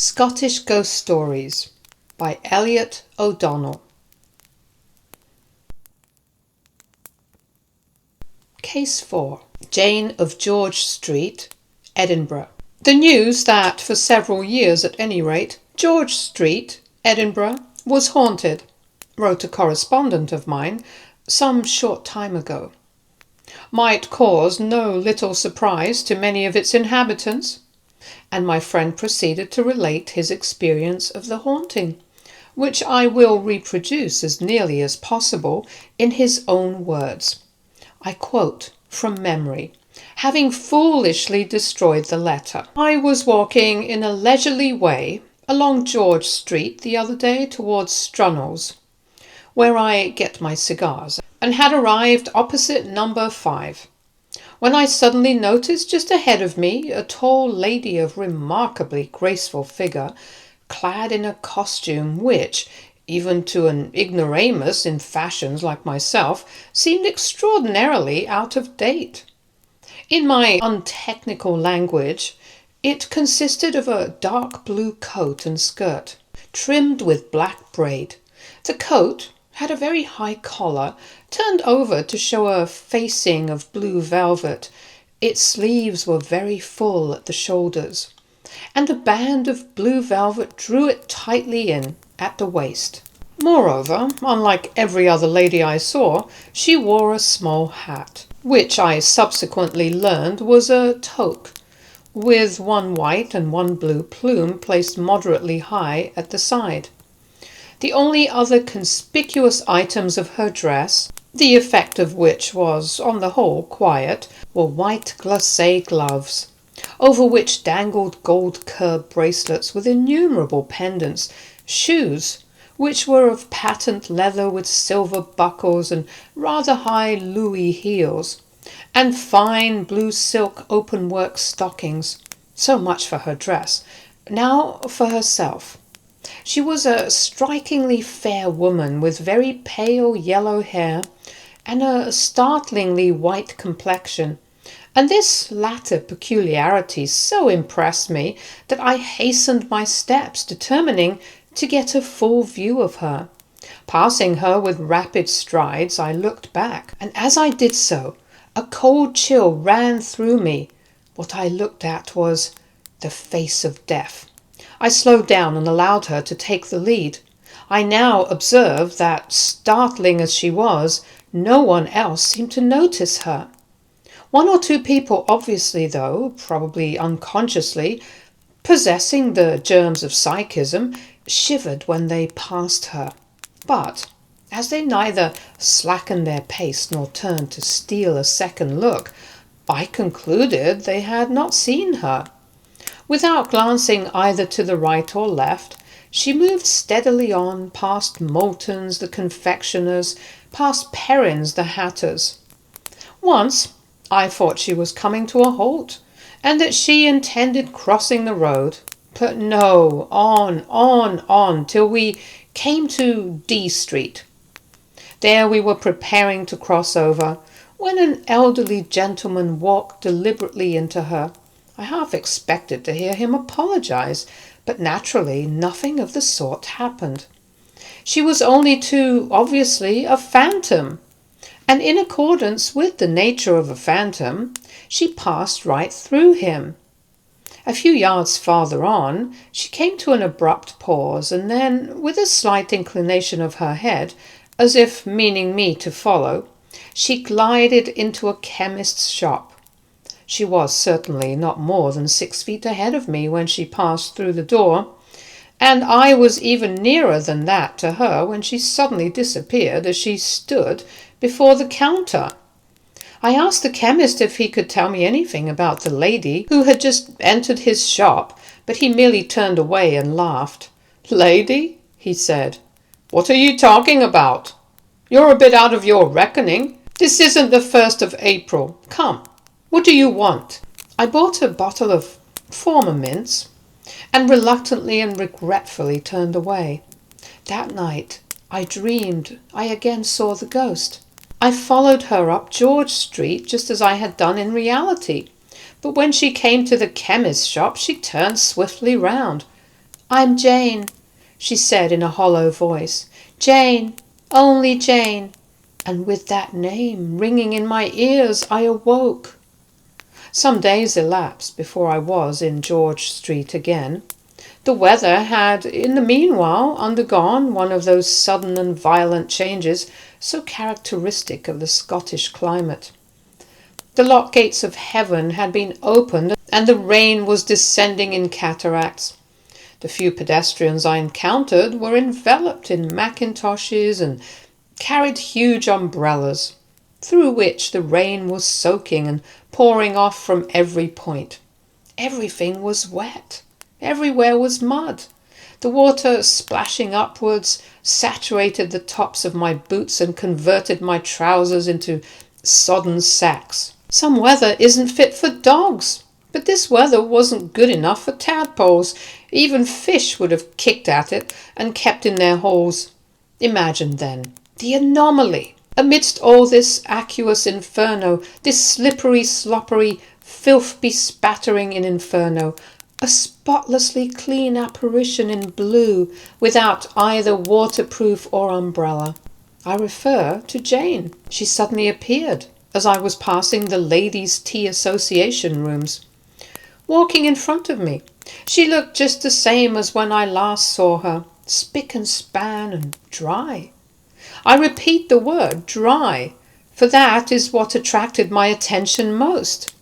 Scottish Ghost Stories by Elliott O'Donnell. Case 4. Jane of George Street, Edinburgh. The news that, for several years at any rate, George Street, Edinburgh, was haunted, wrote a correspondent of mine some short time ago, might cause no little surprise to many of its inhabitants, and my friend proceeded to relate his experience of the haunting, which I will reproduce as nearly as possible in his own words. I quote from memory, having foolishly destroyed the letter. I was walking in a leisurely way along George Street the other day towards Strunnell's, where I get my cigars, and had arrived opposite number 5, when I suddenly noticed just ahead of me a tall lady of remarkably graceful figure, clad in a costume which, even to an ignoramus in fashions like myself, seemed extraordinarily out of date. In my untechnical language, it consisted of a dark blue coat and skirt, trimmed with black braid. The coat had a very high collar, turned over to show a facing of blue velvet. Its sleeves were very full at the shoulders, and a band of blue velvet drew it tightly in at the waist. Moreover, unlike every other lady I saw, she wore a small hat, which I subsequently learned was a toque, with one white and one blue plume placed moderately high at the side. The only other conspicuous items of her dress, the effect of which was, on the whole, quiet, were white glacé gloves, over which dangled gold curb bracelets with innumerable pendants, shoes, which were of patent leather with silver buckles and rather high Louis heels, and fine blue silk open-work stockings. So much for her dress. Now for herself. She was a strikingly fair woman with very pale yellow hair and a startlingly white complexion, and this latter peculiarity so impressed me that I hastened my steps, determining to get a full view of her. Passing her with rapid strides, I looked back, and as I did so, a cold chill ran through me. What I looked at was the face of death. I slowed down and allowed her to take the lead. I now observed that, startling as she was, no one else seemed to notice her. One or two people, obviously though, probably unconsciously, possessing the germs of psychism, shivered when they passed her. But, as they neither slackened their pace nor turned to steal a second look, I concluded they had not seen her. Without glancing either to the right or left, she moved steadily on past Moulton's the confectioner's, past Perrin's the hatter's. Once I thought she was coming to a halt, and that she intended crossing the road. But no, on, till we came to D Street. There we were preparing to cross over, when an elderly gentleman walked deliberately into her. I half expected to hear him apologize, but naturally nothing of the sort happened. She was only too obviously a phantom, and in accordance with the nature of a phantom, she passed right through him. A few yards farther on, she came to an abrupt pause, and then, with a slight inclination of her head, as if meaning me to follow, she glided into a chemist's shop. She was certainly not more than 6 feet ahead of me when she passed through the door, and I was even nearer than that to her when she suddenly disappeared as she stood before the counter. I asked the chemist if he could tell me anything about the lady who had just entered his shop, but he merely turned away and laughed. "Lady?" he said. "What are you talking about? You're a bit out of your reckoning. This isn't the 1st of April. Come. What do you want?" I bought a bottle of former mints, and reluctantly and regretfully turned away. That night I dreamed I again saw the ghost. I followed her up George Street just as I had done in reality, but when she came to the chemist's shop she turned swiftly round. "I'm Jane," she said in a hollow voice. "Jane, only Jane." And with that name ringing in my ears, I awoke. Some days elapsed before I was in George Street again. The weather had in the meanwhile undergone one of those sudden and violent changes so characteristic of the Scottish climate. The lock gates of heaven had been opened, and the rain was descending in cataracts. The few pedestrians I encountered were enveloped in mackintoshes and carried huge umbrellas, through which the rain was soaking and pouring off from every point. Everything was wet. Everywhere was mud. The water, splashing upwards, saturated the tops of my boots and converted my trousers into sodden sacks. Some weather isn't fit for dogs, but this weather wasn't good enough for tadpoles. Even fish would have kicked at it and kept in their holes. Imagine, then, the anomaly. Amidst all this aqueous inferno, this slippery, sloppery, filth-bespattering in inferno, a spotlessly clean apparition in blue, without either waterproof or umbrella. I refer to Jane. She suddenly appeared as I was passing the Ladies' Tea Association rooms. Walking in front of me, she looked just the same as when I last saw her, spick and span and dry. I repeat the word dry, for that is what attracted my attention most.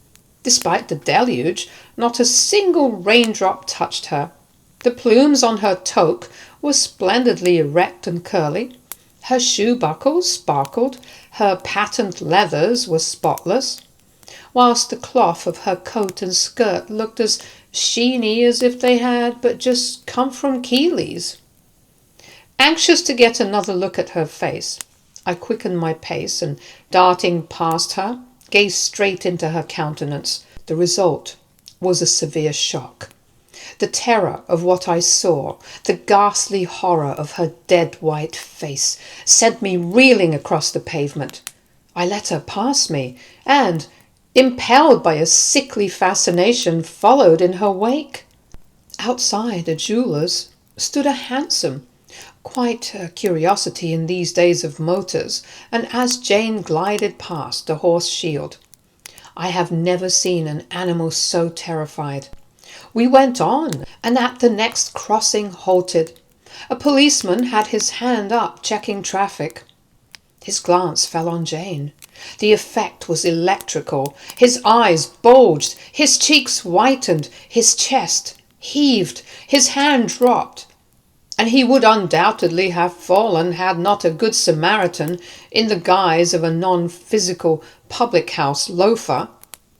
Despite the deluge, not a single raindrop touched her. The plumes on her toque were splendidly erect and curly. Her shoe buckles sparkled, her patent leathers were spotless, whilst the cloth of her coat and skirt looked as sheeny as if they had but just come from Keeley's. Anxious to get another look at her face, I quickened my pace and, darting past her, gazed straight into her countenance. The result was a severe shock. The terror of what I saw, the ghastly horror of her dead white face, sent me reeling across the pavement. I let her pass me, and, impelled by a sickly fascination, followed in her wake. Outside a jeweller's stood a hansom, quite a curiosity in these days of motors, and as Jane glided past, the horse shield. I have never seen an animal so terrified. We went on, and at the next crossing halted. A policeman had his hand up, checking traffic. His glance fell on Jane. The effect was electrical. His eyes bulged, his cheeks whitened, his chest heaved, his hand dropped, and he would undoubtedly have fallen had not a good Samaritan, in the guise of a non-physical public-house loafer,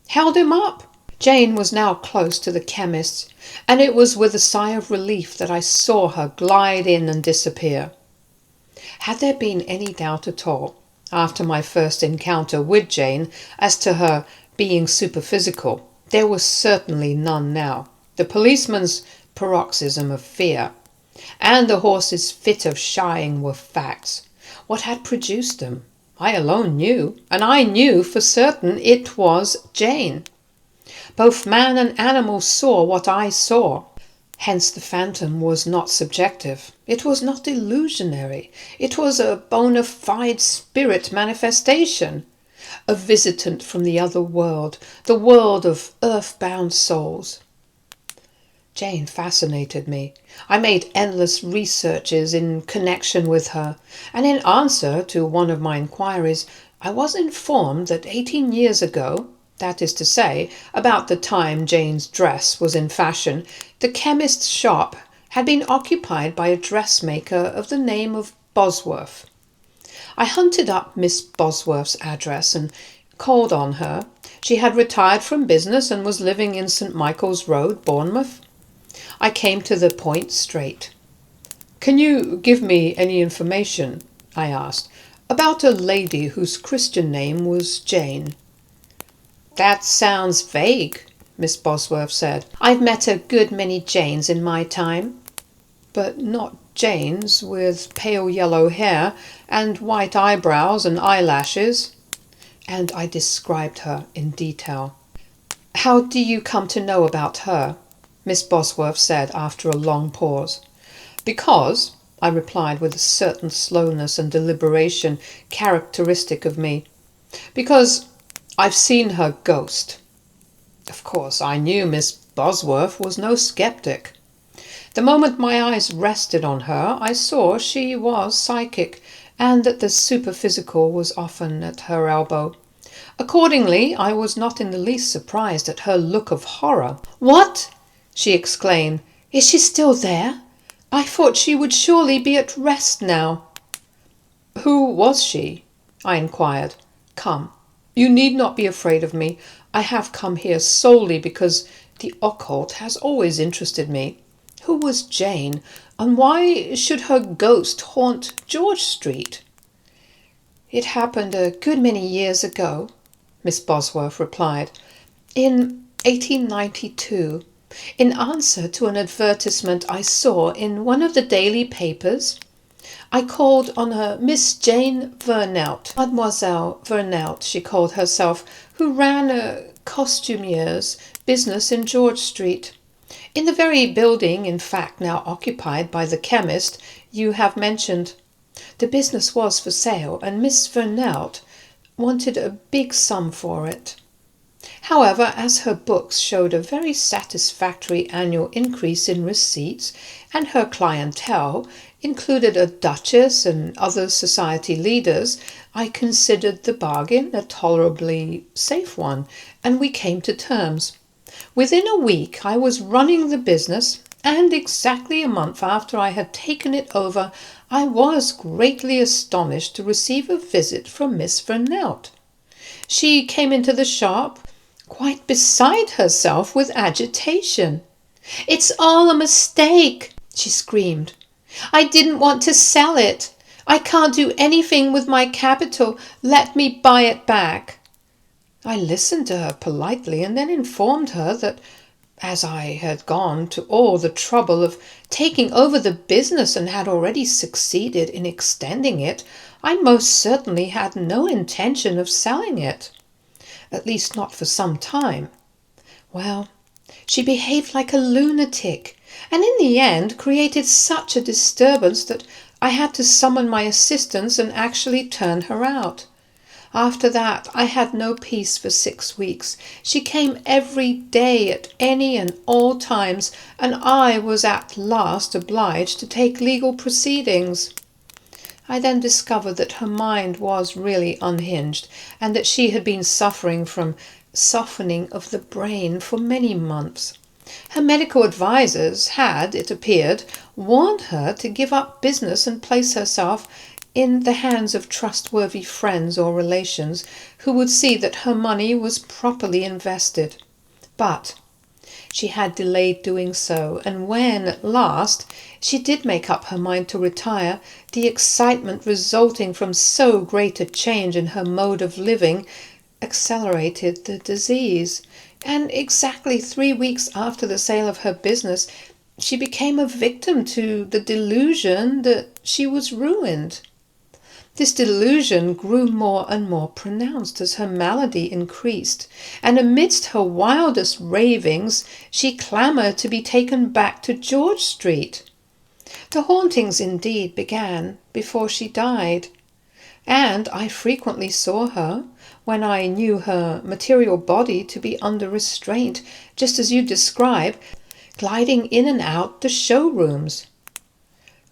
held him up. Jane was now close to the chemist's, and it was with a sigh of relief that I saw her glide in and disappear. Had there been any doubt at all, after my first encounter with Jane, as to her being superphysical, there was certainly none now. The policeman's paroxysm of fear and the horse's fit of shying were facts. What had produced them, I alone knew, and I knew for certain it was Jane. Both man and animal saw what I saw. Hence the phantom was not subjective. It was not illusionary. It was a bona fide spirit manifestation, a visitant from the other world, the world of earth-bound souls. Jane fascinated me. I made endless researches in connection with her, and in answer to one of my inquiries, I was informed that 18 years ago, that is to say, about the time Jane's dress was in fashion, the chemist's shop had been occupied by a dressmaker of the name of Bosworth. I hunted up Miss Bosworth's address and called on her. She had retired from business and was living in St. Michael's Road, Bournemouth. I came to the point straight. "Can you give me any information," I asked, "about a lady whose Christian name was Jane?" "That sounds vague," Miss Bosworth said. "I've met a good many Janes in my time." "But not Janes with pale yellow hair and white eyebrows and eyelashes?" And I described her in detail. "How do you come to know about her?" Miss Bosworth said after a long pause. Because, I replied with a certain slowness and deliberation characteristic of me, because I've seen her ghost. Of course, I knew Miss Bosworth was no skeptic. The moment my eyes rested on her, I saw she was psychic, and that the superphysical was often at her elbow. Accordingly, I was not in the least surprised at her look of horror. "What?" she exclaimed. "Is she still there? I thought she would surely be at rest now." "Who was she?" I inquired. "Come, you need not be afraid of me. I have come here solely because the occult has always interested me. Who was Jane, and why should her ghost haunt George Street?" "It happened a good many years ago," Miss Bosworth replied. "In 1892, in answer to an advertisement I saw in one of the daily papers, I called on a Miss Jane Vernelt, Mademoiselle Vernelt she called herself, who ran a costumier's business in George Street, in the very building, in fact, now occupied by the chemist you have mentioned. The business was for sale, and Miss Vernelt wanted a big sum for it. However, as her books showed a very satisfactory annual increase in receipts, and her clientele included a duchess and other society leaders, I considered the bargain a tolerably safe one, and we came to terms. Within a week I was running the business, and exactly a month after I had taken it over, I was greatly astonished to receive a visit from Miss Vernelt. She came into the shop, quite beside herself with agitation. "It's all a mistake," she screamed. "I didn't want to sell it. I can't do anything with my capital. Let me buy it back." I listened to her politely and then informed her that, as I had gone to all the trouble of taking over the business and had already succeeded in extending it, I most certainly had no intention of selling it, at least not for some time. Well, she behaved like a lunatic, and in the end created such a disturbance that I had to summon my assistants and actually turn her out. After that I had no peace for 6 weeks. She came every day at any and all times, and I was at last obliged to take legal proceedings. I then discovered that her mind was really unhinged, and that she had been suffering from softening of the brain for many months. Her medical advisers had, it appeared, warned her to give up business and place herself in the hands of trustworthy friends or relations who would see that her money was properly invested. But she had delayed doing so, and when, at last, she did make up her mind to retire, the excitement resulting from so great a change in her mode of living accelerated the disease, and exactly 3 weeks after the sale of her business, she became a victim to the delusion that she was ruined. This delusion grew more and more pronounced as her malady increased, and amidst her wildest ravings she clamoured to be taken back to George Street. The hauntings indeed began before she died, and I frequently saw her, when I knew her material body to be under restraint, just as you describe, gliding in and out the showrooms.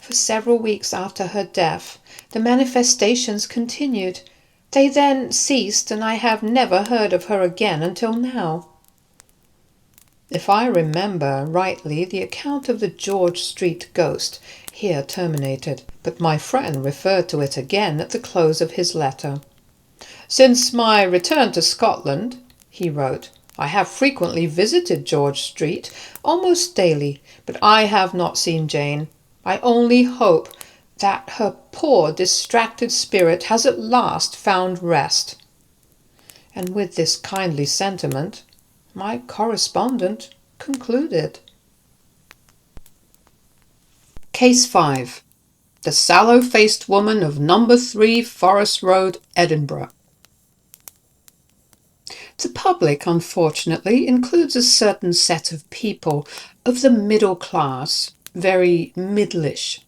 For several weeks after her death, the manifestations continued. They then ceased, and I have never heard of her again until now. If I remember rightly, the account of the George Street ghost here terminated, but my friend referred to it again at the close of his letter. "Since my return to Scotland," he wrote, "I have frequently visited George Street, almost daily, but I have not seen Jane. I only hope that her poor distracted spirit has at last found rest." And with this kindly sentiment, my correspondent concluded. Case 5. The Sallow-Faced Woman of Number 3 Forest Road, Edinburgh. The public, unfortunately, includes a certain set of people of the middle class, very middlish,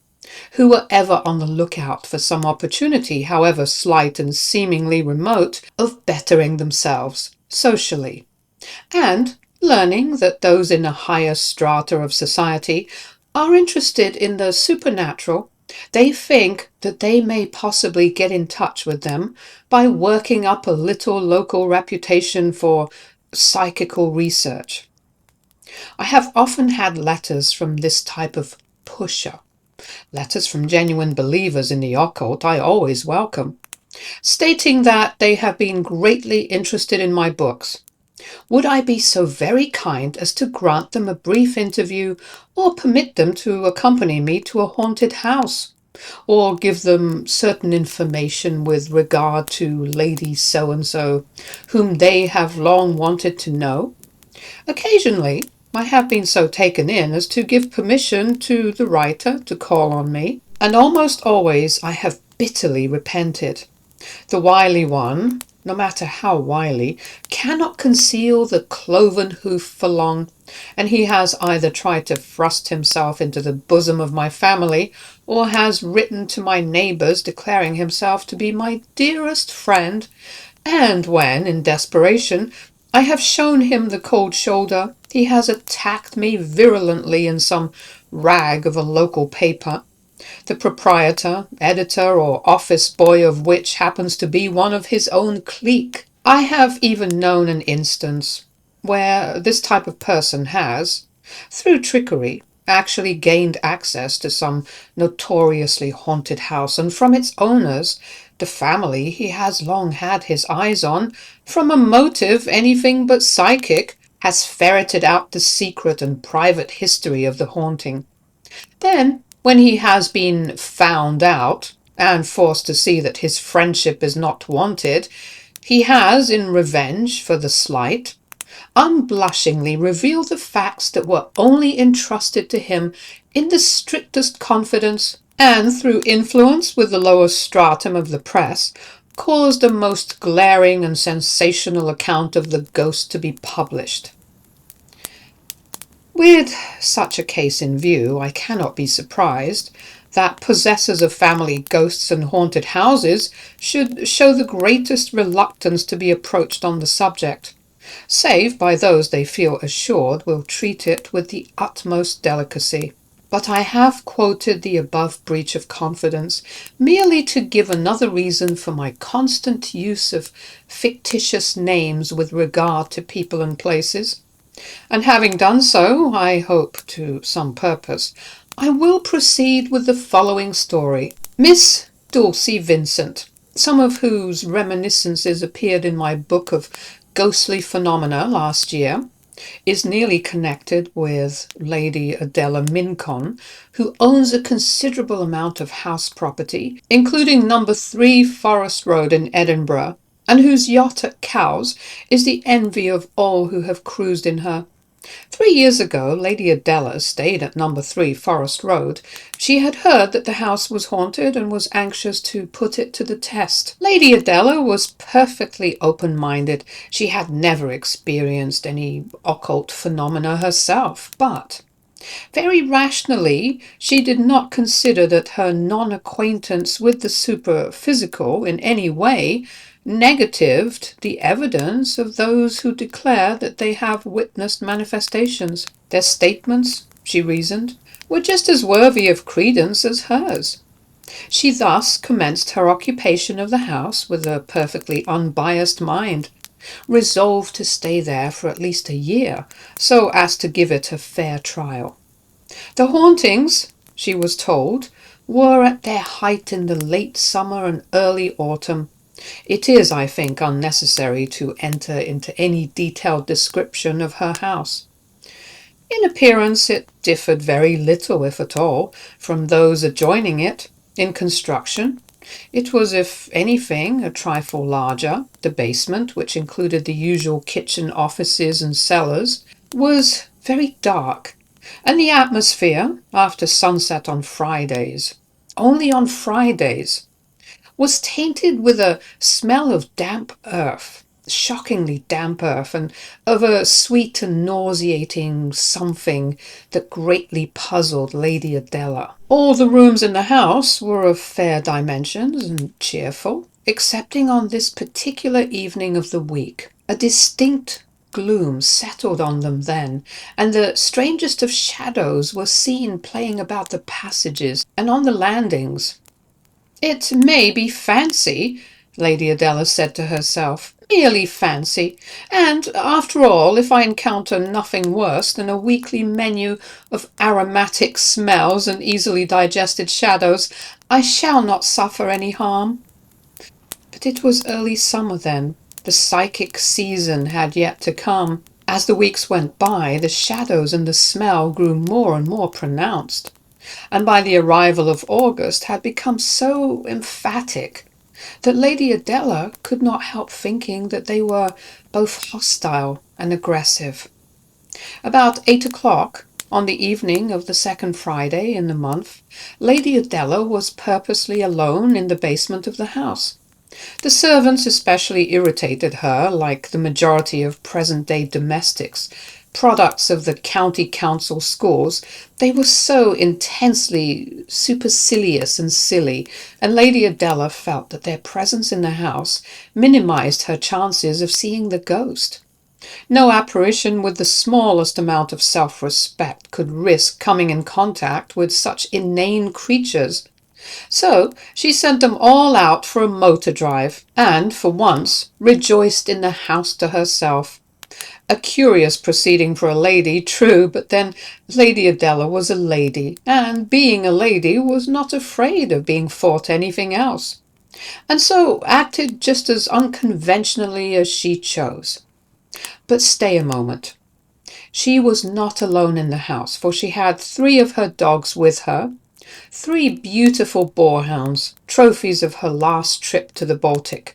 who are ever on the lookout for some opportunity, however slight and seemingly remote, of bettering themselves socially, and learning that those in a higher strata of society are interested in the supernatural. They think that they may possibly get in touch with them by working up a little local reputation for psychical research. I have often had letters from this type of pusher. Letters from genuine believers in the occult I always welcome, stating that they have been greatly interested in my books. Would I be so very kind as to grant them a brief interview, or permit them to accompany me to a haunted house, or give them certain information with regard to Lady So-and-so, whom they have long wanted to know? Occasionally, I have been so taken in as to give permission to the writer to call on me, and almost always I have bitterly repented. The wily one, no matter how wily, cannot conceal the cloven hoof for long, and he has either tried to thrust himself into the bosom of my family, or has written to my neighbours declaring himself to be my dearest friend, and when, in desperation, I have shown him the cold shoulder, he has attacked me virulently in some rag of a local paper, the proprietor, editor, or office boy of which happens to be one of his own clique. I have even known an instance where this type of person has, through trickery, actually gained access to some notoriously haunted house, and from its owners, the family he has long had his eyes on, from a motive anything but psychic, has ferreted out the secret and private history of the haunting. Then, when he has been found out, and forced to see that his friendship is not wanted, he has, in revenge for the slight, unblushingly revealed the facts that were only entrusted to him in the strictest confidence, and through influence with the lower stratum of the press, caused a most glaring and sensational account of the ghost to be published. With such a case in view, I cannot be surprised that possessors of family ghosts and haunted houses should show the greatest reluctance to be approached on the subject, save by those they feel assured will treat it with the utmost delicacy. But I have quoted the above breach of confidence merely to give another reason for my constant use of fictitious names with regard to people and places. And having done so, I hope to some purpose, I will proceed with the following story. Miss Dulcie Vincent, some of whose reminiscences appeared in my book of ghostly phenomena last year, is nearly connected with Lady Adela Mincon, who owns a considerable amount of house property, including number 3 Forest Road in Edinburgh, and whose yacht at Cowes is the envy of all who have cruised in her. 3 years ago, Lady Adela stayed at number 3 Forest Road. She had heard that the house was haunted and was anxious to put it to the test. Lady Adela was perfectly open-minded. She had never experienced any occult phenomena herself, but very rationally, she did not consider that her non-acquaintance with the superphysical in any way negatived the evidence of those who declare that they have witnessed manifestations. Their statements, she reasoned, were just as worthy of credence as hers. She thus commenced her occupation of the house with a perfectly unbiased mind, resolved to stay there for at least a year, so as to give it a fair trial. The hauntings, she was told, were at their height in the late summer and early autumn. It is, I think, unnecessary to enter into any detailed description of her house. In appearance it differed very little, if at all, from those adjoining it. In construction, it was, if anything, a trifle larger. The basement, which included the usual kitchen, offices, and cellars, was very dark, and the atmosphere, after sunset on Fridays, only on Fridays, was tainted with a smell of damp earth, shockingly damp earth, and of a sweet and nauseating something that greatly puzzled Lady Adela. All the rooms in the house were of fair dimensions and cheerful, excepting on this particular evening of the week. A distinct gloom settled on them then, and the strangest of shadows were seen playing about the passages and on the landings. "It may be fancy," Lady Adela said to herself, "merely fancy, and, after all, if I encounter nothing worse than a weekly menu of aromatic smells and easily digested shadows, I shall not suffer any harm." But it was early summer then. The psychic season had yet to come. As the weeks went by, the shadows and the smell grew more and more pronounced, and by the arrival of August had become so emphatic that Lady Adela could not help thinking that they were both hostile and aggressive. About 8 o'clock, on the evening of the second Friday in the month, Lady Adela was purposely alone in the basement of the house. The servants especially irritated her, like the majority of present-day domestics, products of the county council schools. They were so intensely supercilious and silly, and Lady Adela felt that their presence in the house minimized her chances of seeing the ghost. No apparition with the smallest amount of self-respect could risk coming in contact with such inane creatures. So she sent them all out for a motor drive, and, for once, rejoiced in the house to herself. A curious proceeding for a lady, true, but then Lady Adela was a lady, and being a lady was not afraid of being thought anything else, and so acted just as unconventionally as she chose. But stay a moment. She was not alone in the house, for she had 3 of her dogs with her, 3 beautiful boarhounds, trophies of her last trip to the Baltic.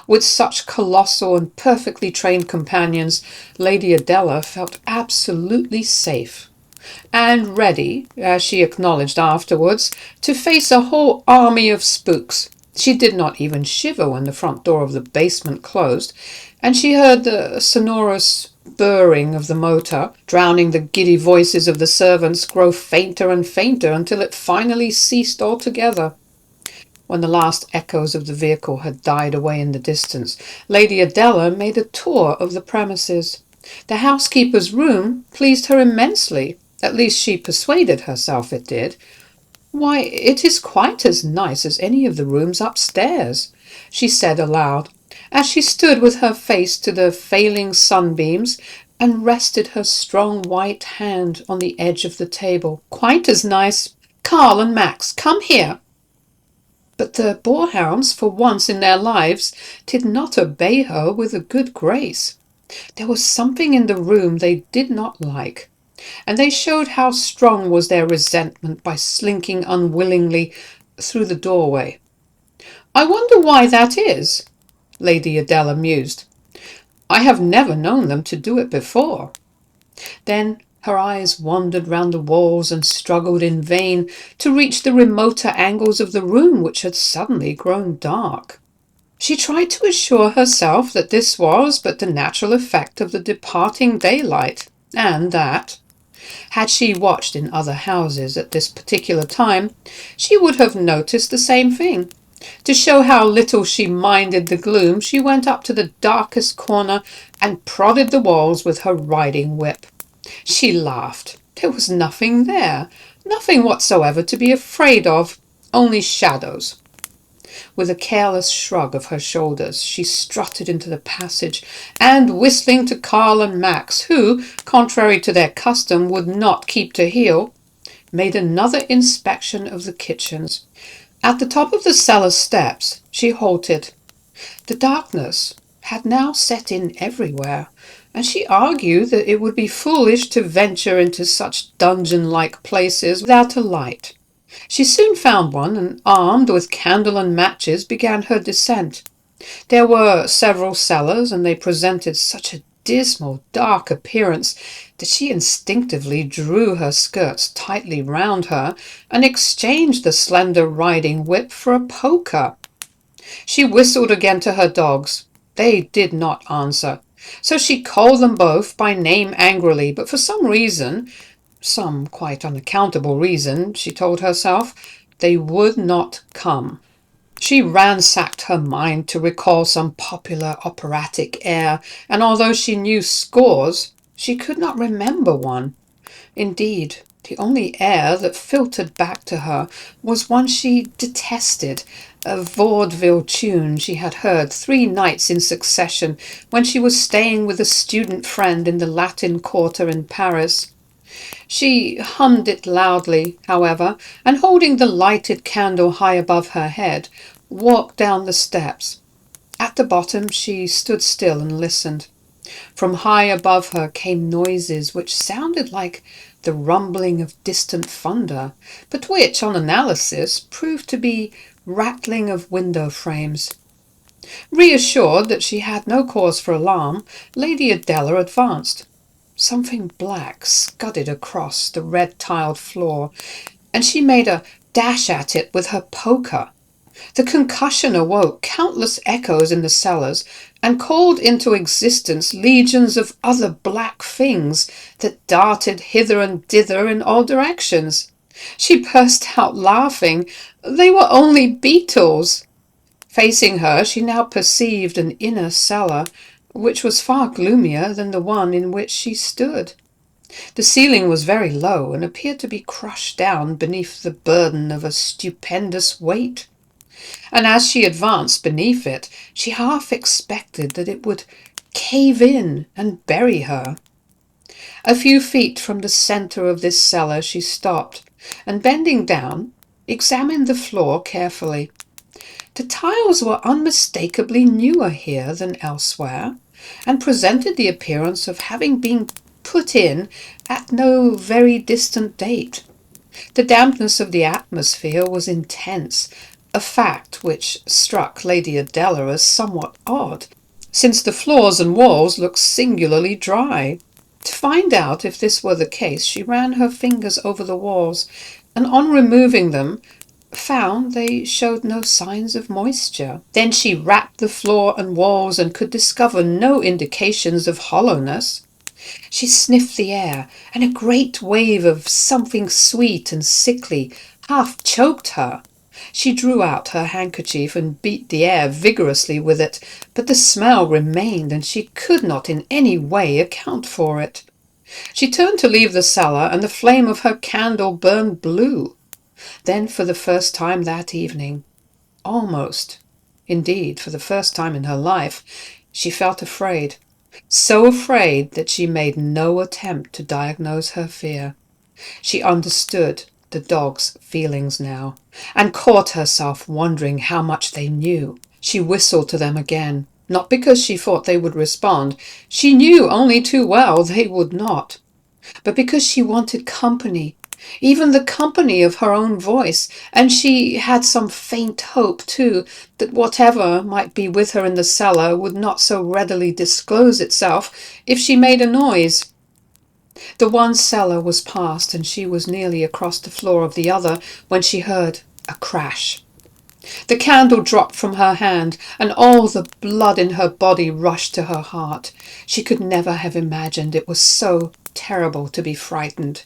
With such colossal and perfectly trained companions, Lady Adela felt absolutely safe, and ready, as she acknowledged afterwards, to face a whole army of spooks. She did not even shiver when the front door of the basement closed, and she heard the sonorous burring of the motor, drowning the giddy voices of the servants, grow fainter and fainter until it finally ceased altogether. When the last echoes of the vehicle had died away in the distance, Lady Adela made a tour of the premises. The housekeeper's room pleased her immensely. At least she persuaded herself it did. "Why, it is quite as nice as any of the rooms upstairs," she said aloud, as she stood with her face to the failing sunbeams and rested her strong white hand on the edge of the table. "Quite as nice. Carl and Max, come here." But the boarhounds, for once in their lives, did not obey her with a good grace. There was something in the room they did not like, and they showed how strong was their resentment by slinking unwillingly through the doorway. "I wonder why that is," Lady Adela mused. "I have never known them to do it before." Then her eyes wandered round the walls and struggled in vain to reach the remoter angles of the room, which had suddenly grown dark. She tried to assure herself that this was but the natural effect of the departing daylight, and that, had she watched in other houses at this particular time, she would have noticed the same thing. To show how little she minded the gloom, she went up to the darkest corner and prodded the walls with her riding whip. She laughed. There was nothing there, nothing whatsoever to be afraid of, only shadows. With a careless shrug of her shoulders, she strutted into the passage, and, whistling to Carl and Max, who, contrary to their custom, would not keep to heel, made another inspection of the kitchens. At the top of the cellar steps she halted. The darkness had now set in everywhere, and she argued that it would be foolish to venture into such dungeon-like places without a light. She soon found one, and, armed with candle and matches, began her descent. There were several cellars, and they presented such a dismal, dark appearance that she instinctively drew her skirts tightly round her and exchanged the slender riding whip for a poker. She whistled again to her dogs. They did not answer, so she called them both by name angrily, but for some reason, some quite unaccountable reason, she told herself, they would not come. She ransacked her mind to recall some popular operatic air, and although she knew scores, she could not remember one. Indeed, the only air that filtered back to her was one she detested, a vaudeville tune she had heard 3 nights in succession when she was staying with a student friend in the Latin Quarter in Paris. She hummed it loudly, however, and holding the lighted candle high above her head, walked down the steps. At the bottom she stood still and listened. From high above her came noises which sounded like the rumbling of distant thunder, but which, on analysis, proved to be rattling of window frames. Reassured that she had no cause for alarm, Lady Adela advanced. Something black scudded across the red-tiled floor, and she made a dash at it with her poker. The concussion awoke countless echoes in the cellars and called into existence legions of other black things that darted hither and thither in all directions. She burst out laughing. They were only beetles. Facing her, she now perceived an inner cellar, which was far gloomier than the one in which she stood. The ceiling was very low and appeared to be crushed down beneath the burden of a stupendous weight. And as she advanced beneath it, she half expected that it would cave in and bury her. A few feet from the centre of this cellar she stopped, and bending down, examined the floor carefully. The tiles were unmistakably newer here than elsewhere, and presented the appearance of having been put in at no very distant date. The dampness of the atmosphere was intense, a fact which struck Lady Adela as somewhat odd, since the floors and walls looked singularly dry. To find out if this were the case, she ran her fingers over the walls, and on removing them, found they showed no signs of moisture. Then she rapped the floor and walls and could discover no indications of hollowness. She sniffed the air, and a great wave of something sweet and sickly half choked her. She drew out her handkerchief and beat the air vigorously with it, but the smell remained, and she could not in any way account for it. She turned to leave the cellar, and the flame of her candle burned blue. Then, for the first time that evening, almost, indeed, for the first time in her life, she felt afraid. So afraid that she made no attempt to diagnose her fear. She understood the dog's feelings now, and caught herself wondering how much they knew. She whistled to them again, not because she thought they would respond. She knew only too well they would not, but because she wanted company, even the company of her own voice, and she had some faint hope, too, that whatever might be with her in the cellar would not so readily disclose itself if she made a noise. The one cellar was past, and she was nearly across the floor of the other when she heard a crash. The candle dropped from her hand, and all the blood in her body rushed to her heart. She could never have imagined it was so terrible to be frightened.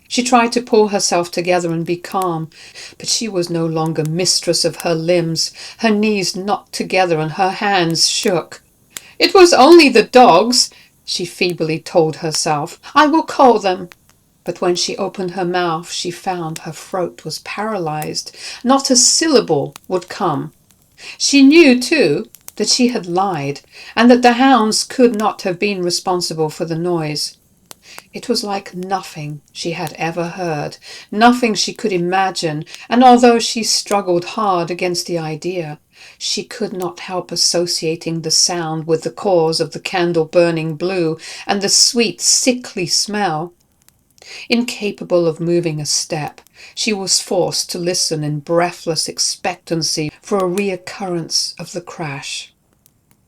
She tried to pull herself together and be calm, but she was no longer mistress of her limbs. Her knees knocked together and her hands shook. "It was only the dogs," she feebly told herself. "I will call them." But when she opened her mouth, she found her throat was paralyzed. Not a syllable would come. She knew, too, that she had lied, and that the hounds could not have been responsible for the noise. It was like nothing she had ever heard, nothing she could imagine, and although she struggled hard against the idea, she could not help associating the sound with the cause of the candle burning blue and the sweet, sickly smell. Incapable of moving a step, she was forced to listen in breathless expectancy for a reoccurrence of the crash.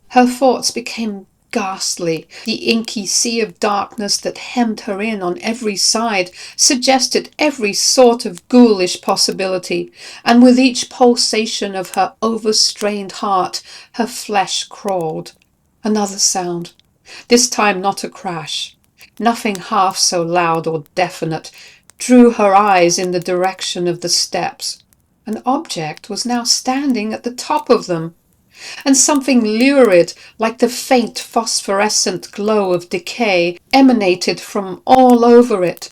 Her thoughts became ghastly. The inky sea of darkness that hemmed her in on every side suggested every sort of ghoulish possibility, and with each pulsation of her overstrained heart, her flesh crawled. Another sound, this time not a crash, nothing half so loud or definite, drew her eyes in the direction of the steps. An object was now standing at the top of them, and something lurid, like the faint phosphorescent glow of decay, emanated from all over it.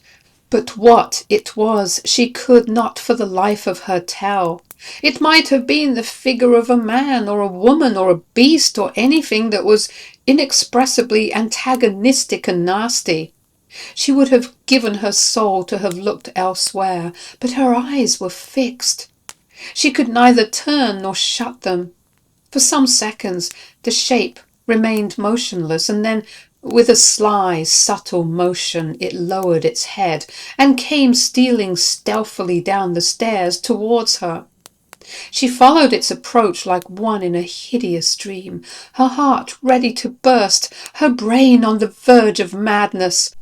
But what it was she could not for the life of her tell. It might have been the figure of a man or a woman or a beast or anything that was inexpressibly antagonistic and nasty. She would have given her soul to have looked elsewhere, but her eyes were fixed. She could neither turn nor shut them. For some seconds the shape remained motionless, and then, with a sly, subtle motion, it lowered its head and came stealing stealthily down the stairs towards her. She followed its approach like one in a hideous dream, her heart ready to burst, her brain on the verge of madness.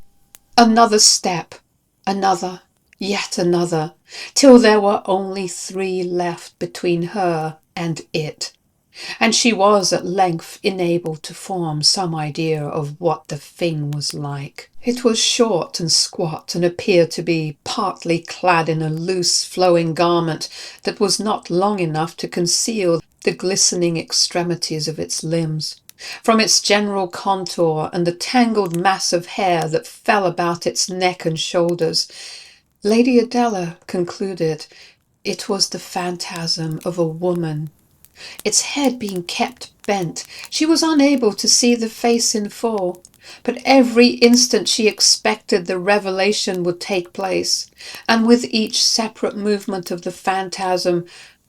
Another step, another, yet another, till there were only 3 left between her and it, and she was at length enabled to form some idea of what the thing was like. It was short and squat, and appeared to be partly clad in a loose flowing garment that was not long enough to conceal the glistening extremities of its limbs. From its general contour and the tangled mass of hair that fell about its neck and shoulders, Lady Adela concluded it was the phantasm of a woman. Its head being kept bent, she was unable to see the face in full, but every instant she expected the revelation would take place, and with each separate movement of the phantasm,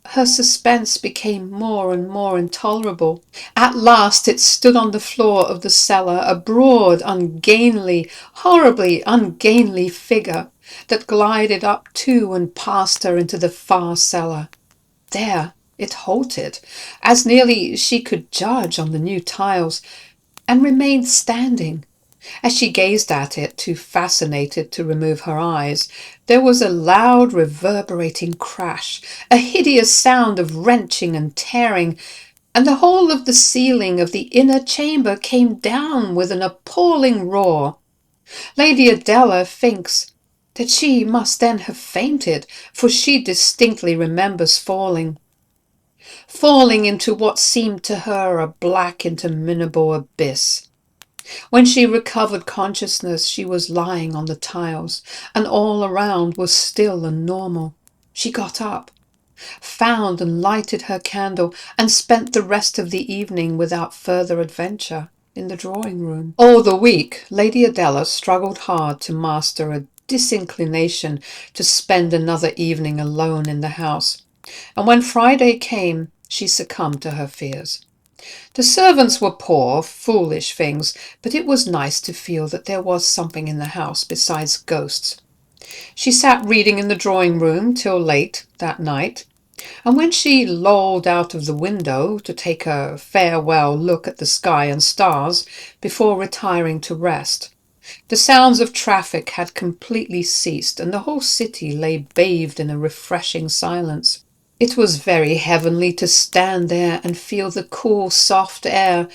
her suspense became more and more intolerable. At last it stood on the floor of the cellar, a broad, ungainly, horribly ungainly figure that glided up to and past her into the far cellar. There it halted, as nearly as she could judge on the new tiles, and remained standing. As she gazed at it, too fascinated to remove her eyes, there was a loud reverberating crash, a hideous sound of wrenching and tearing, and the whole of the ceiling of the inner chamber came down with an appalling roar. Lady Adela thinks that she must then have fainted, for she distinctly remembers falling into what seemed to her a black interminable abyss. When she recovered consciousness, she was lying on the tiles, and all around was still and normal. She got up, found and lighted her candle, and spent the rest of the evening without further adventure in the drawing room. All the week Lady Adela struggled hard to master a disinclination to spend another evening alone in the house, and when Friday came she succumbed to her fears. The servants were poor, foolish things, but it was nice to feel that there was something in the house besides ghosts. She sat reading in the drawing room till late that night, and when she lolled out of the window to take a farewell look at the sky and stars before retiring to rest, the sounds of traffic had completely ceased, and the whole city lay bathed in a refreshing silence. It was very heavenly to stand there and feel the cool, soft air,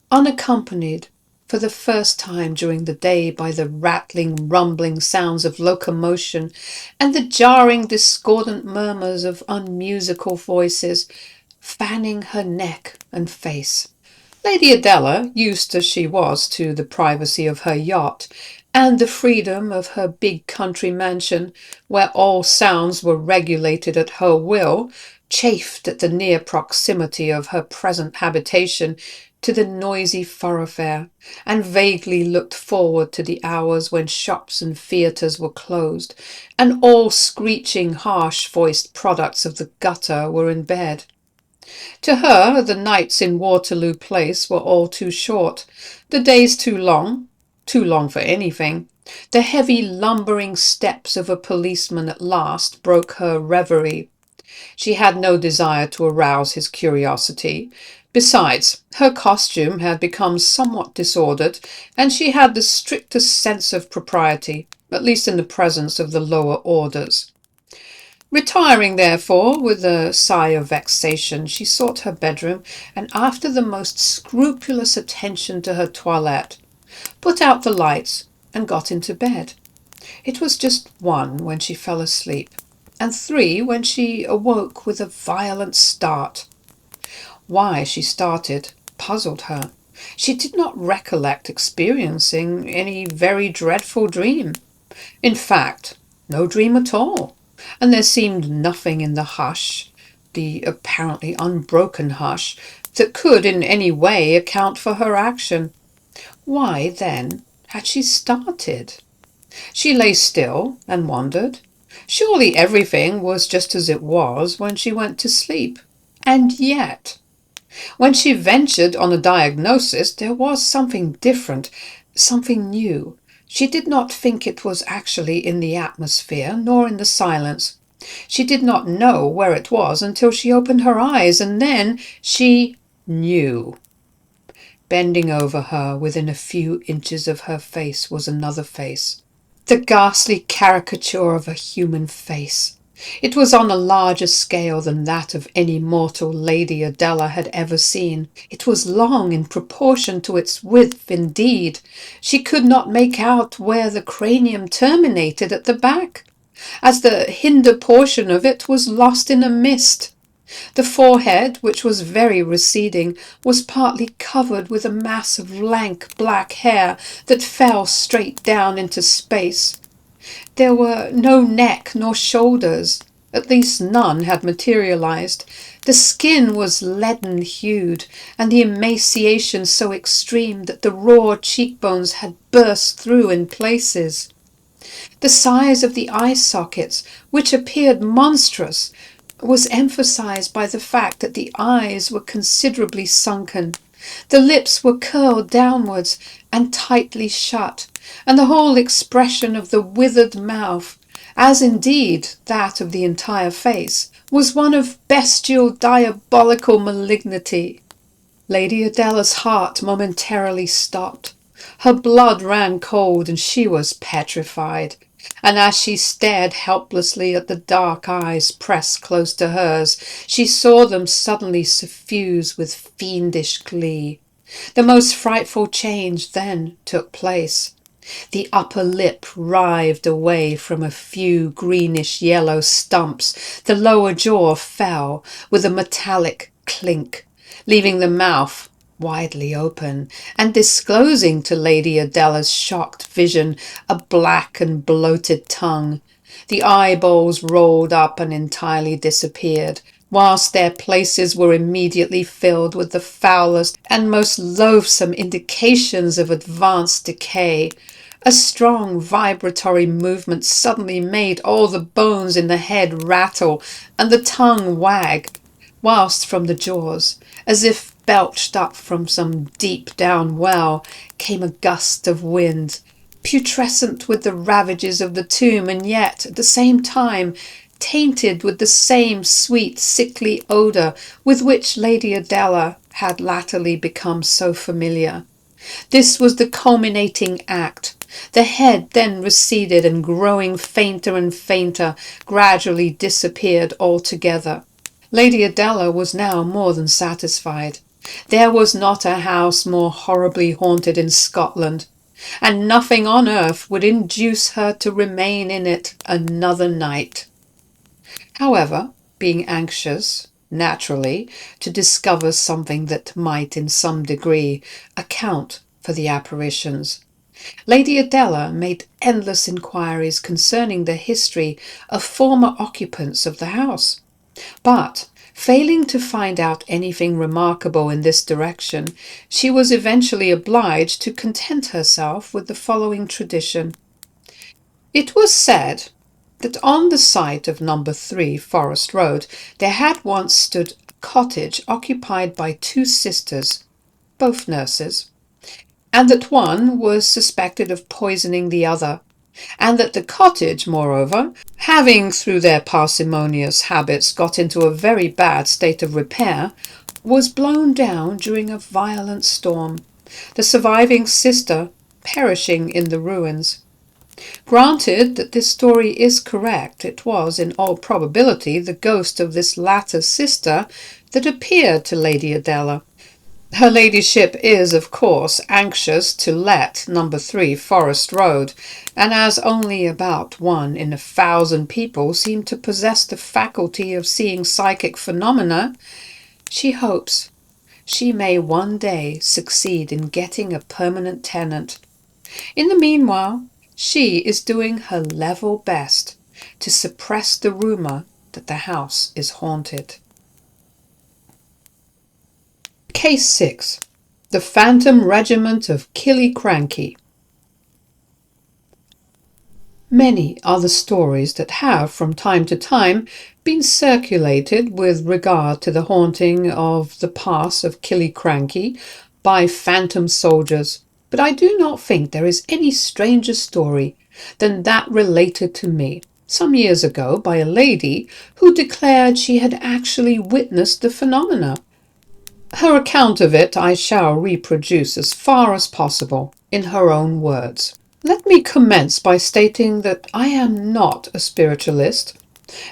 unaccompanied for the first time during the day by the rattling, rumbling sounds of locomotion and the jarring, discordant murmurs of unmusical voices, fanning her neck and face. Lady Adela, used as she was to the privacy of her yacht and the freedom of her big country mansion, where all sounds were regulated at her will, chafed at the near proximity of her present habitation to the noisy thoroughfare, and vaguely looked forward to the hours when shops and theatres were closed, and all screeching, harsh-voiced products of the gutter were in bed. To her, the nights in Waterloo Place were all too short, the days too long for anything. The heavy, lumbering steps of a policeman at last broke her reverie. She had no desire to arouse his curiosity, Besides, her costume had become somewhat disordered, and she had the strictest sense of propriety, at least in the presence of the lower orders. Retiring, therefore, with a sigh of vexation, she sought her bedroom, and after the most scrupulous attention to her toilette, put out the lights and got into bed. It was just 1 when she fell asleep, and 3 when she awoke with a violent start. Why she started puzzled her. She did not recollect experiencing any very dreadful dream. In fact, no dream at all, and there seemed nothing in the hush, the apparently unbroken hush, that could in any way account for her action. Why, then, had she started? She lay still and wondered. Surely everything was just as it was when she went to sleep. And yet, when she ventured on a diagnosis, there was something different, something new. She did not think it was actually in the atmosphere, nor in the silence. She did not know where it was until she opened her eyes, and then she knew. Bending over her, within a few inches of her face, was another face. The ghastly caricature of a human face. It was on a larger scale than that of any mortal Lady Adela had ever seen. It was long in proportion to its width indeed. She could not make out where the cranium terminated at the back, as the hinder portion of it was lost in a mist. The forehead, which was very receding, was partly covered with a mass of lank black hair that fell straight down into space. There were no neck nor shoulders, at least none had materialized. The skin was leaden-hued, and the emaciation so extreme that the raw cheekbones had burst through in places. The size of the eye sockets, which appeared monstrous, was emphasized by the fact that the eyes were considerably sunken. The lips were curled downwards and tightly shut, and the whole expression of the withered mouth, as indeed that of the entire face, was one of bestial diabolical malignity. Lady Adela's heart momentarily stopped. Her blood ran cold, and she was petrified. And as she stared helplessly at the dark eyes pressed close to hers, she saw them suddenly suffuse with fiendish glee. The most frightful change then took place. The upper lip writhed away from a few greenish-yellow stumps. The lower jaw fell with a metallic clink, leaving the mouth widely open, and disclosing to Lady Adela's shocked vision a black and bloated tongue. The eyeballs rolled up and entirely disappeared, whilst their places were immediately filled with the foulest and most loathsome indications of advanced decay. A strong vibratory movement suddenly made all the bones in the head rattle and the tongue wag, whilst from the jaws, as if belched up from some deep-down well, came a gust of wind, putrescent with the ravages of the tomb, and yet, at the same time, tainted with the same sweet, sickly odour with which Lady Adela had latterly become so familiar. This was the culminating act. The head then receded, and growing fainter and fainter, gradually disappeared altogether. Lady Adela was now more than satisfied. There was not a house more horribly haunted in Scotland, and nothing on earth would induce her to remain in it another night. However, being anxious, naturally, to discover something that might in some degree account for the apparitions, Lady Adela made endless inquiries concerning the history of former occupants of the house, but failing to find out anything remarkable in this direction, she was eventually obliged to content herself with the following tradition. It was said that on the site of number 3 Forest Road there had once stood a cottage occupied by 2 sisters, both nurses, and that one was suspected of poisoning the other, and that the cottage, moreover, having through their parsimonious habits got into a very bad state of repair, was blown down during a violent storm, the surviving sister perishing in the ruins. Granted that this story is correct, it was in all probability the ghost of this latter sister that appeared to Lady Adela. Her ladyship is, of course, anxious to let number 3 Forest Road, and as only about 1 in 1,000 people seem to possess the faculty of seeing psychic phenomena, she hopes she may one day succeed in getting a permanent tenant. In the meanwhile, she is doing her level best to suppress the rumour that the house is haunted. Case 6. The Phantom Regiment of Killiecrankie. Many are the stories that have, from time to time, been circulated with regard to the haunting of the pass of Killiecrankie by phantom soldiers, but I do not think there is any stranger story than that related to me some years ago by a lady who declared she had actually witnessed the phenomena. Her account of it I shall reproduce as far as possible in her own words. Let me commence by stating that I am not a spiritualist,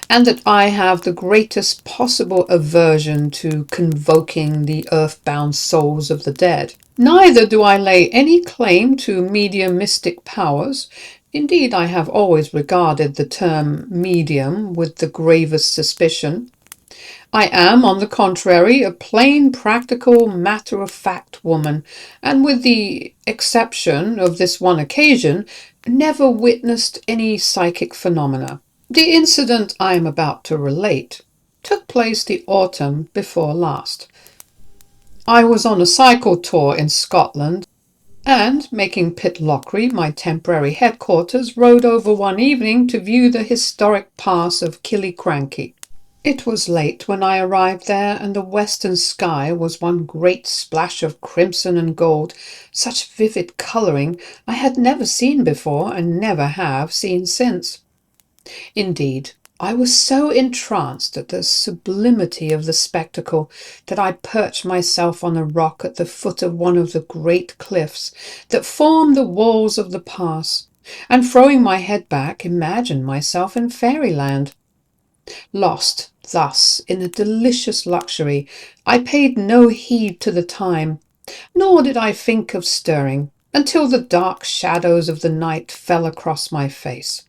and that I have the greatest possible aversion to convoking the earthbound souls of the dead. Neither do I lay any claim to mediumistic powers. Indeed, I have always regarded the term medium with the gravest suspicion. I am, on the contrary, a plain, practical, matter-of-fact woman, and with the exception of this one occasion, never witnessed any psychic phenomena. The incident I am about to relate took place the autumn before last. I was on a cycle tour in Scotland, and, making Pitlochry my temporary headquarters, rode over one evening to view the historic pass of Killiecrankie. It was late when I arrived there, and the western sky was one great splash of crimson and gold, such vivid colouring I had never seen before and never have seen since. Indeed, I was so entranced at the sublimity of the spectacle that I perched myself on a rock at the foot of one of the great cliffs that form the walls of the pass, and throwing my head back, imagined myself in fairyland. Lost thus in a delicious luxury, I paid no heed to the time, nor did I think of stirring, until the dark shadows of the night fell across my face.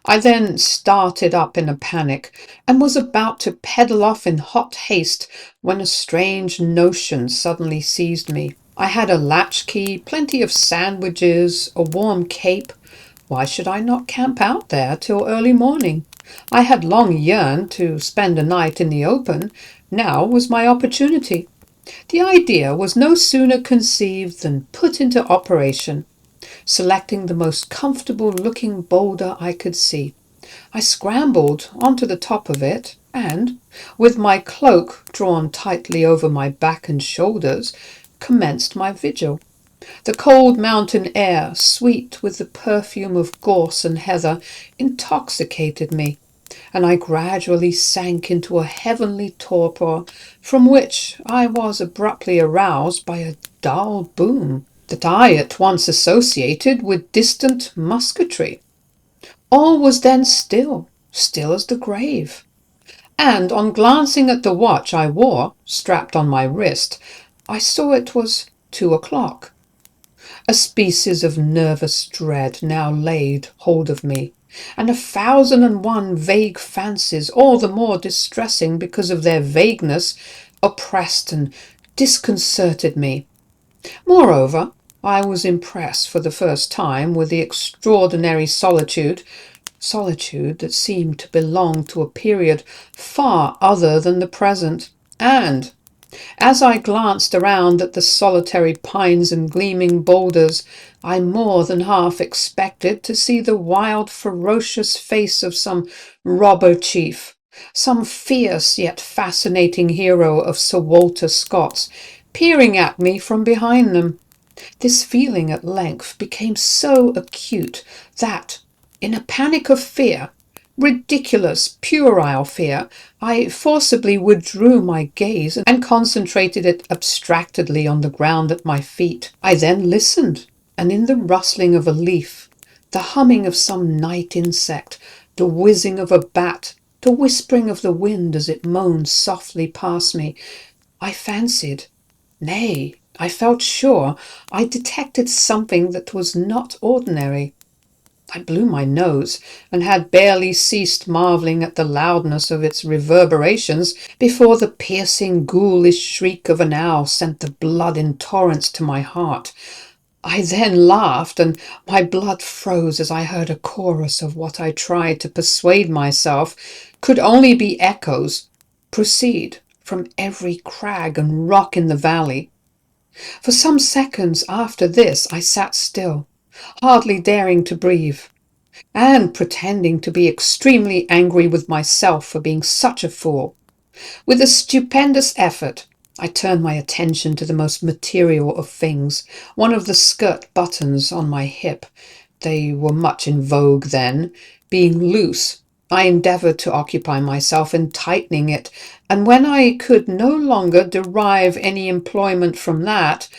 I then started up in a panic, and was about to pedal off in hot haste, when a strange notion suddenly seized me. I had a latchkey, plenty of sandwiches, a warm cape. Why should I not camp out there till early morning? I had long yearned to spend a night in the open. Now was my opportunity. The idea was no sooner conceived than put into operation. Selecting the most comfortable-looking boulder I could see, I scrambled onto the top of it, and, with my cloak drawn tightly over my back and shoulders, commenced my vigil. The cold mountain air, sweet with the perfume of gorse and heather, intoxicated me, and I gradually sank into a heavenly torpor, from which I was abruptly aroused by a dull boom that I at once associated with distant musketry. All was then still, still as the grave, and on glancing at the watch I wore, strapped on my wrist, I saw it was 2 o'clock. A species of nervous dread now laid hold of me, and 1,001 vague fancies, all the more distressing because of their vagueness, oppressed and disconcerted me. Moreover, I was impressed for the first time with the extraordinary solitude that seemed to belong to a period far other than the present, and as I glanced around at the solitary pines and gleaming boulders, I more than half expected to see the wild, ferocious face of some robber chief, some fierce yet fascinating hero of Sir Walter Scott's, peering at me from behind them. This feeling at length became so acute that, in a panic of fear, ridiculous, puerile fear, I forcibly withdrew my gaze and concentrated it abstractedly on the ground at my feet. I then listened, and in the rustling of a leaf, the humming of some night insect, the whizzing of a bat, the whispering of the wind as it moaned softly past me, I fancied, nay, I felt sure, I detected something that was not ordinary. I blew my nose, and had barely ceased marvelling at the loudness of its reverberations before the piercing ghoulish shriek of an owl sent the blood in torrents to my heart. I then laughed, and my blood froze as I heard a chorus of what I tried to persuade myself could only be echoes proceed from every crag and rock in the valley. For some seconds after this I sat still, hardly daring to breathe, and pretending to be extremely angry with myself for being such a fool. With a stupendous effort, I turned my attention to the most material of things, one of the skirt buttons on my hip. They were much in vogue then. Being loose, I endeavoured to occupy myself in tightening it, and when I could no longer derive any employment from that,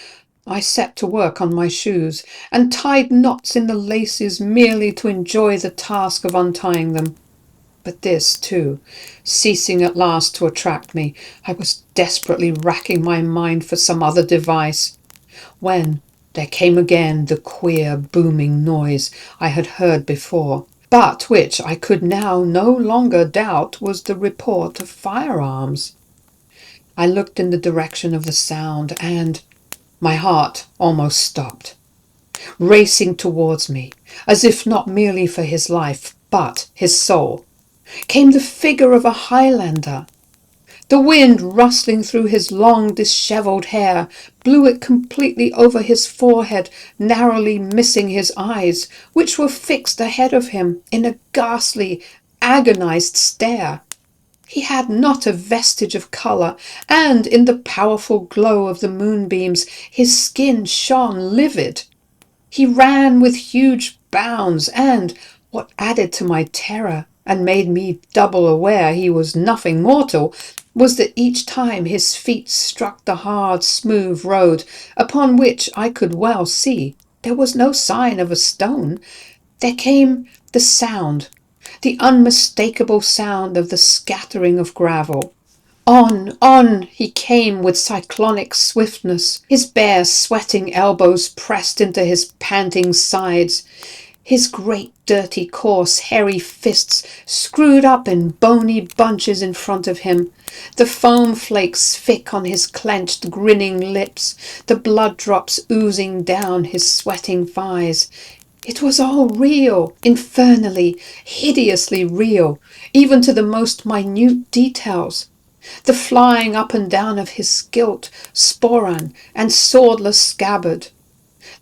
I set to work on my shoes, and tied knots in the laces merely to enjoy the task of untying them. But this, too, ceasing at last to attract me, I was desperately racking my mind for some other device, when there came again the queer booming noise I had heard before, but which I could now no longer doubt was the report of firearms. I looked in the direction of the sound, and my heart almost stopped. Racing towards me, as if not merely for his life, but his soul, came the figure of a Highlander. The wind, rustling through his long dishevelled hair, blew it completely over his forehead, narrowly missing his eyes, which were fixed ahead of him in a ghastly, agonized stare. He had not a vestige of colour, and in the powerful glow of the moonbeams his skin shone livid. He ran with huge bounds, and, what added to my terror and made me double aware he was nothing mortal, was that each time his feet struck the hard, smooth road, upon which I could well see there was no sign of a stone, there came the sound, the unmistakable sound of the scattering of gravel. On he came with cyclonic swiftness, his bare sweating elbows pressed into his panting sides, his great dirty coarse hairy fists screwed up in bony bunches in front of him, the foam flakes thick on his clenched grinning lips, the blood drops oozing down his sweating thighs. It was all real, infernally, hideously real, even to the most minute details. The flying up and down of his gilt, sporran, and swordless scabbard,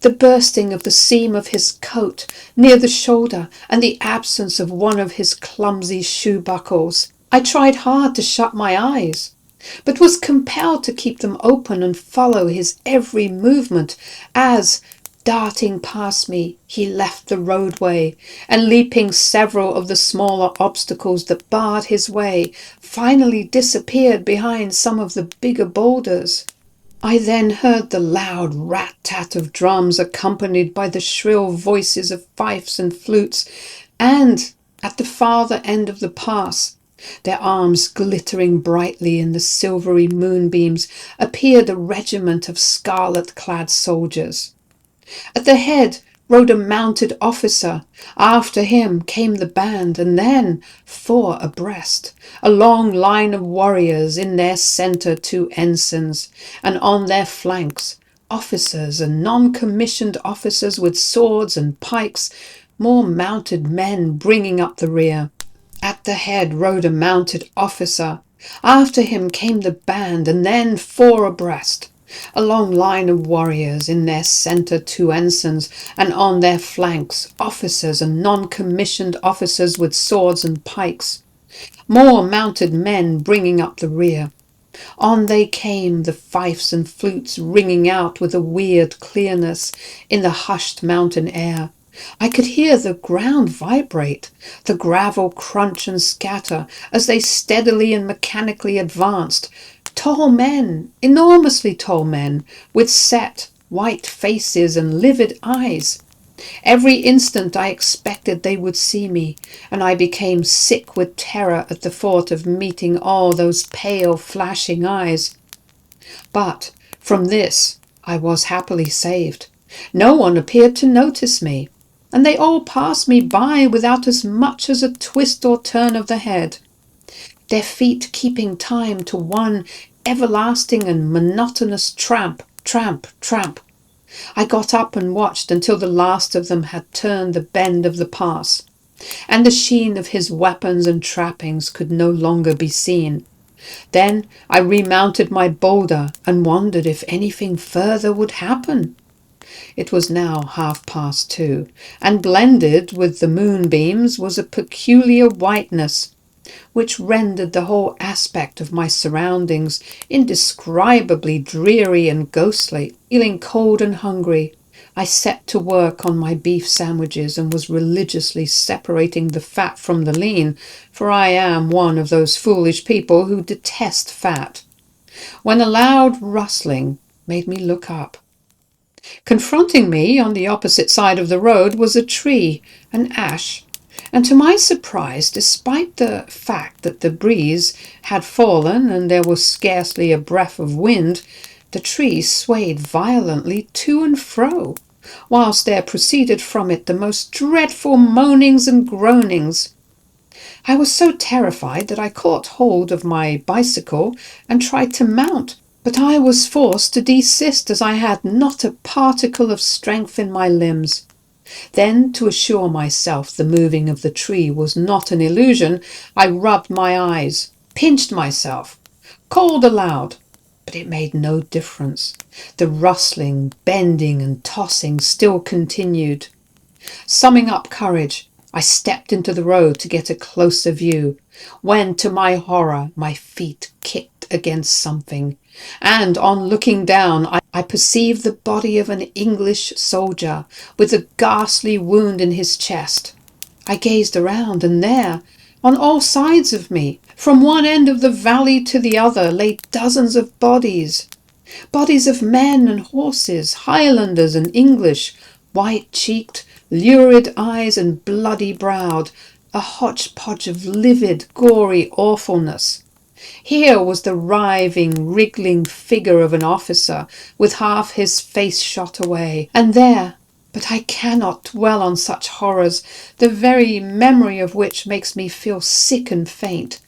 the bursting of the seam of his coat near the shoulder, and the absence of one of his clumsy shoe buckles. I tried hard to shut my eyes, but was compelled to keep them open and follow his every movement as, darting past me, he left the roadway, and leaping several of the smaller obstacles that barred his way, finally disappeared behind some of the bigger boulders. I then heard the loud rat-tat of drums accompanied by the shrill voices of fifes and flutes, and, at the farther end of the pass, their arms glittering brightly in the silvery moonbeams, appeared a regiment of scarlet-clad soldiers. At the head rode a mounted officer, after him came the band, and then, four abreast, a long line of warriors, in their centre 2 ensigns, and on their flanks officers and non-commissioned officers with swords and pikes, more mounted men bringing up the rear. At the head rode a mounted officer, after him came the band, and then 4 abreast, a long line of warriors, in their centre 2 ensigns, and on their flanks officers and non-commissioned officers with swords and pikes, more mounted men bringing up the rear. On they came, the fifes and flutes ringing out with a weird clearness in the hushed mountain air, I could hear the ground vibrate, the gravel crunch and scatter as they steadily and mechanically advanced. Tall men, enormously tall men, with set, white faces and livid eyes. Every instant I expected they would see me, and I became sick with terror at the thought of meeting all those pale, flashing eyes. But from this I was happily saved. No one appeared to notice me, and they all passed me by without as much as a twist or turn of the head, their feet keeping time to one everlasting and monotonous tramp, tramp, tramp. I got up and watched until the last of them had turned the bend of the pass, and the sheen of his weapons and trappings could no longer be seen. Then I remounted my boulder and wondered if anything further would happen. It was now 2:30, and blended with the moonbeams was a peculiar whiteness, which rendered the whole aspect of my surroundings indescribably dreary and ghostly. Feeling cold and hungry, I set to work on my beef sandwiches and was religiously separating the fat from the lean, for I am one of those foolish people who detest fat, when a loud rustling made me look up. Confronting me on the opposite side of the road was a tree, an ash, and to my surprise, despite the fact that the breeze had fallen and there was scarcely a breath of wind, the tree swayed violently to and fro, whilst there proceeded from it the most dreadful moanings and groanings. I was so terrified that I caught hold of my bicycle and tried to mount, but I was forced to desist as I had not a particle of strength in my limbs. Then, to assure myself the moving of the tree was not an illusion, I rubbed my eyes, pinched myself, called aloud, but it made no difference. The rustling, bending and tossing still continued. Summing up courage, I stepped into the road to get a closer view, when, to my horror, my feet kicked against something, and on looking down I perceived the body of an English soldier with a ghastly wound in his chest. I gazed around, and there, on all sides of me, from one end of the valley to the other, lay dozens of bodies. Bodies of men and horses, Highlanders and English, white-cheeked, lurid eyes and bloody browed, a hodgepodge of livid, gory awfulness. Here was the writhing, wriggling figure of an officer, with half his face shot away, and there, but I cannot dwell on such horrors, the very memory of which makes me feel sick and faint.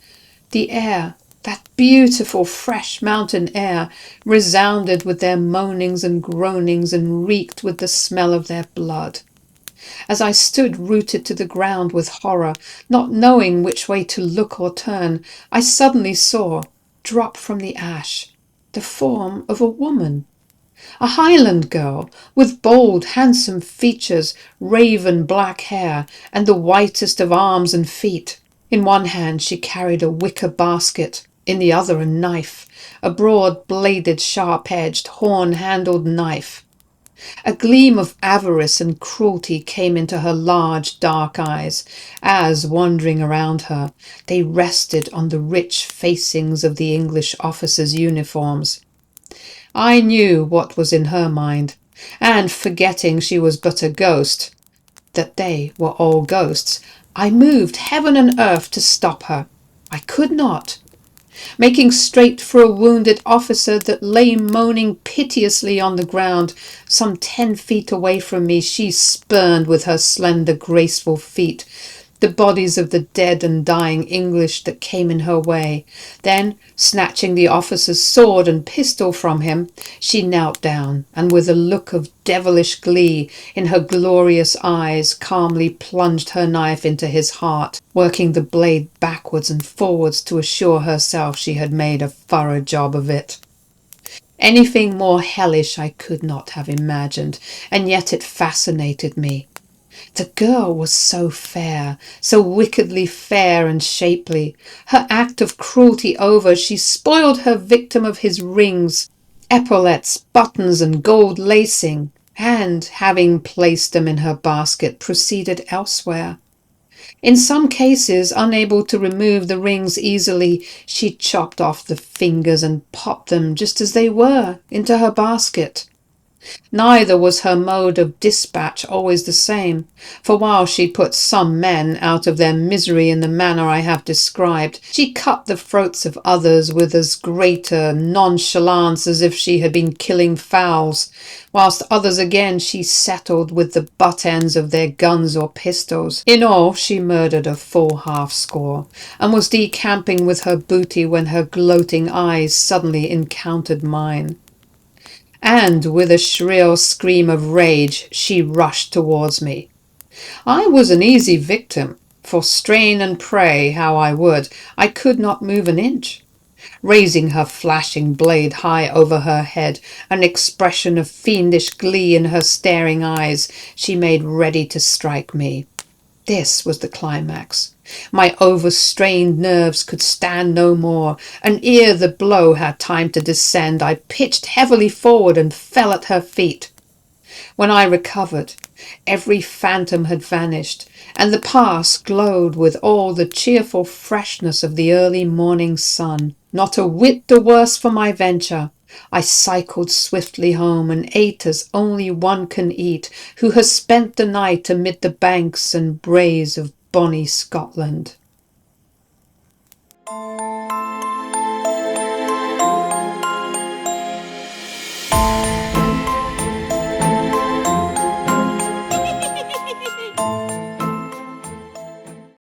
The air, that beautiful fresh mountain air, resounded with their moanings and groanings and reeked with the smell of their blood. As I stood rooted to the ground with horror, not knowing which way to look or turn, I suddenly saw, drop from the ash, the form of a woman. A Highland girl, with bold, handsome features, raven black hair, and the whitest of arms and feet. In one hand she carried a wicker basket, in the other a knife, a broad-bladed, sharp-edged, horn-handled knife. A gleam of avarice and cruelty came into her large, dark eyes, as, wandering around her, they rested on the rich facings of the English officers' uniforms. I knew what was in her mind, and, forgetting she was but a ghost, that they were all ghosts, I moved heaven and earth to stop her. I could not. Making straight for a wounded officer that lay moaning piteously on the ground, some 10 feet away from me, she spurned with her slender, graceful feet the bodies of the dead and dying English that came in her way. Then, snatching the officer's sword and pistol from him, she knelt down, and with a look of devilish glee in her glorious eyes, calmly plunged her knife into his heart, working the blade backwards and forwards to assure herself she had made a thorough job of it. Anything more hellish I could not have imagined, and yet it fascinated me. The girl was so fair, so wickedly fair and shapely. Her act of cruelty over, she spoiled her victim of his rings, epaulettes, buttons, and gold lacing, and, having placed them in her basket, proceeded elsewhere. In some cases, unable to remove the rings easily, she chopped off the fingers and popped them just as they were into her basket. Neither was her mode of dispatch always the same, for while she put some men out of their misery in the manner I have described, she cut the throats of others with as great a nonchalance as if she had been killing fowls, whilst others again she settled with the butt ends of their guns or pistols. In all, she murdered a full half-score, and was decamping with her booty when her gloating eyes suddenly encountered mine. And with a shrill scream of rage she rushed towards me. I was an easy victim, for strain and pray how I would, I could not move an inch. Raising her flashing blade high over her head, an expression of fiendish glee in her staring eyes, she made ready to strike me. This was the climax. My overstrained nerves could stand no more, and ere the blow had time to descend, I pitched heavily forward and fell at her feet. When I recovered, every phantom had vanished, and the past glowed with all the cheerful freshness of the early morning sun. Not a whit the worse for my venture, I cycled swiftly home and ate as only one can eat who has spent the night amid the banks and braes of bonny Scotland.